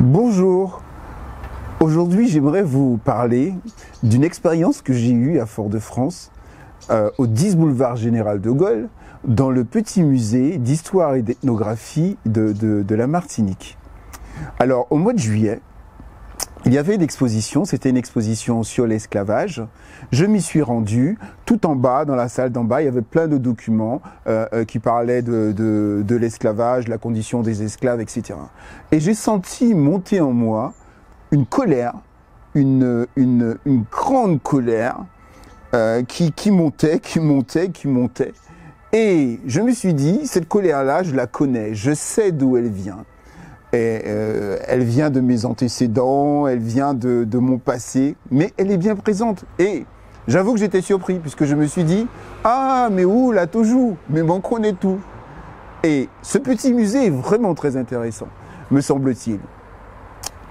Bonjour, aujourd'hui j'aimerais vous parler d'une expérience que j'ai eue à Fort-de-France, au 10 boulevard Général de Gaulle, dans le petit musée d'histoire et d'ethnographie de la Martinique. Alors au mois de juillet, il y avait une exposition, c'était une exposition sur l'esclavage. Je m'y suis rendu, tout en bas, dans la salle d'en bas, il y avait plein de documents qui parlaient de l'esclavage, la condition des esclaves, etc. Et j'ai senti monter en moi une colère, une grande colère qui montait. Et je me suis dit, cette colère-là, je la connais, je sais d'où elle vient. Et, elle vient de mes antécédents, elle vient de mon passé, mais elle est bien présente. Et j'avoue que j'étais surpris, puisque je me suis dit, ah, mais où la Toujou, mais m'en connaît tout. Et ce petit musée est vraiment très intéressant, me semble-t-il.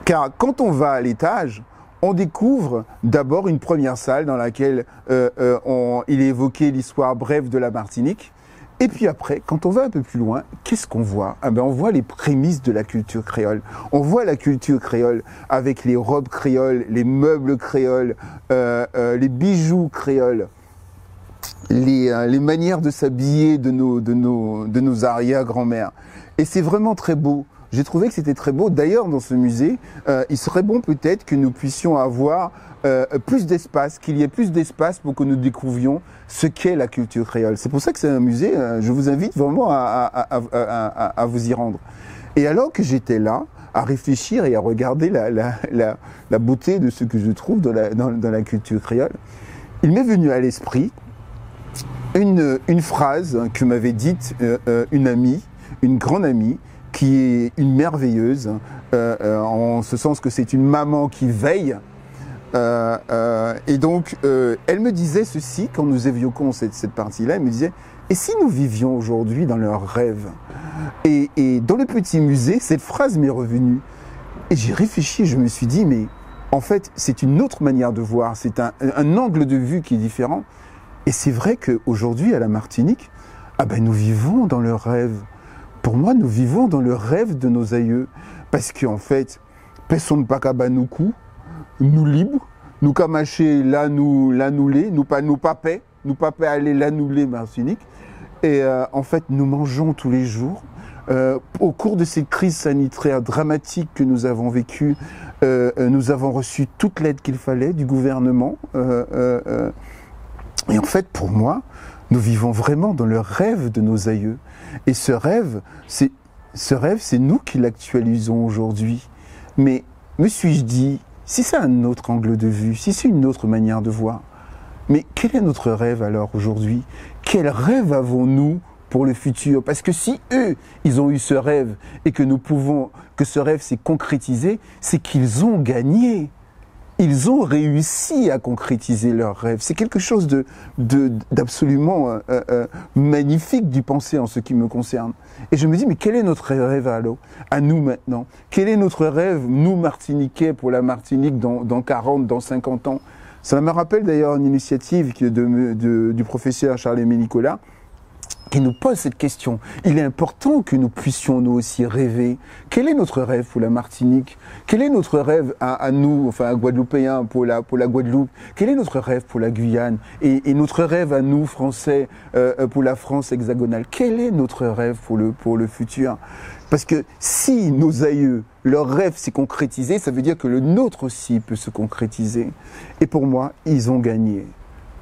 Car quand on va à l'étage, on découvre d'abord une première salle dans laquelle il est évoqué l'histoire brève de la Martinique. Et puis après, quand on va un peu plus loin, qu'est-ce qu'on voit? On voit les prémices de la culture créole. On voit la culture créole avec les robes créoles, les meubles créoles, les bijoux créoles, les manières de s'habiller de nos arrière-grand-mères. Et c'est vraiment très beau. J'ai trouvé que c'était très beau. D'ailleurs, dans ce musée, il serait bon peut-être que nous puissions avoir plus d'espace, qu'il y ait plus d'espace pour que nous découvrions ce qu'est la culture créole. C'est pour ça que c'est un musée, je vous invite vraiment à vous y rendre. Et alors que j'étais là, à réfléchir et à regarder la beauté de ce que je trouve dans la culture créole, il m'est venu à l'esprit une phrase que m'avait dite une amie, une grande amie, qui est une merveilleuse, en ce sens que c'est une maman qui veille. Et donc, elle me disait ceci, quand nous évoquions cette partie-là, elle me disait, et si nous vivions aujourd'hui dans leurs rêves? Et dans le petit musée, cette phrase m'est revenue. Et j'ai réfléchi, je me suis dit, mais en fait, c'est une autre manière de voir, c'est un angle de vue qui est différent. Et c'est vrai qu'aujourd'hui, à la Martinique, nous vivons dans leurs rêves. Pour moi, nous vivons dans le rêve de nos aïeux. Parce qu'en fait, personne ne pas qu'à nous coups, nous libres, nous kamacher là nous les, nous pas paix aller là nous les Martinique. Et en fait, nous mangeons tous les jours. Au cours de cette crise sanitaire dramatique que nous avons vécue, nous avons reçu toute l'aide qu'il fallait du gouvernement. Et en fait, pour moi, nous vivons vraiment dans le rêve de nos aïeux. Et ce rêve, c'est nous qui l'actualisons aujourd'hui. Mais me suis-je dit, si c'est un autre angle de vue, si c'est une autre manière de voir, mais quel est notre rêve alors aujourd'hui? Quel rêve avons-nous pour le futur? Parce que si eux, ils ont eu ce rêve et que que ce rêve s'est concrétisé, c'est qu'ils ont gagné. Ils ont réussi à concrétiser leurs rêves. C'est quelque chose d'absolument magnifique d'y penser en ce qui me concerne. Et je me dis, mais quel est notre rêve à nous maintenant? Quel est notre rêve, nous Martiniquais, pour la Martinique dans 40, dans 50 ans? Ça me rappelle d'ailleurs une initiative du professeur Charles-Aimé Nicolas, qui nous pose cette question. Il est important que nous puissions nous aussi rêver. Quel est notre rêve pour la Martinique? Quel est notre rêve à nous, enfin Guadeloupéens, pour la Guadeloupe? Quel est notre rêve pour la Guyane? Et notre rêve à nous, Français, pour la France hexagonale? Quel est notre rêve pour le futur? Parce que si nos aïeux, leur rêve s'est concrétisé, ça veut dire que le nôtre aussi peut se concrétiser. Et pour moi, ils ont gagné.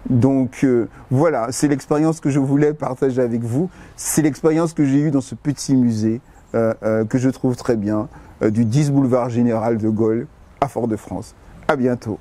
Donc voilà, c'est l'expérience que je voulais partager avec vous. C'est l'expérience que j'ai eue dans ce petit musée que je trouve très bien, du 10 boulevard Général de Gaulle à Fort-de-France. À bientôt.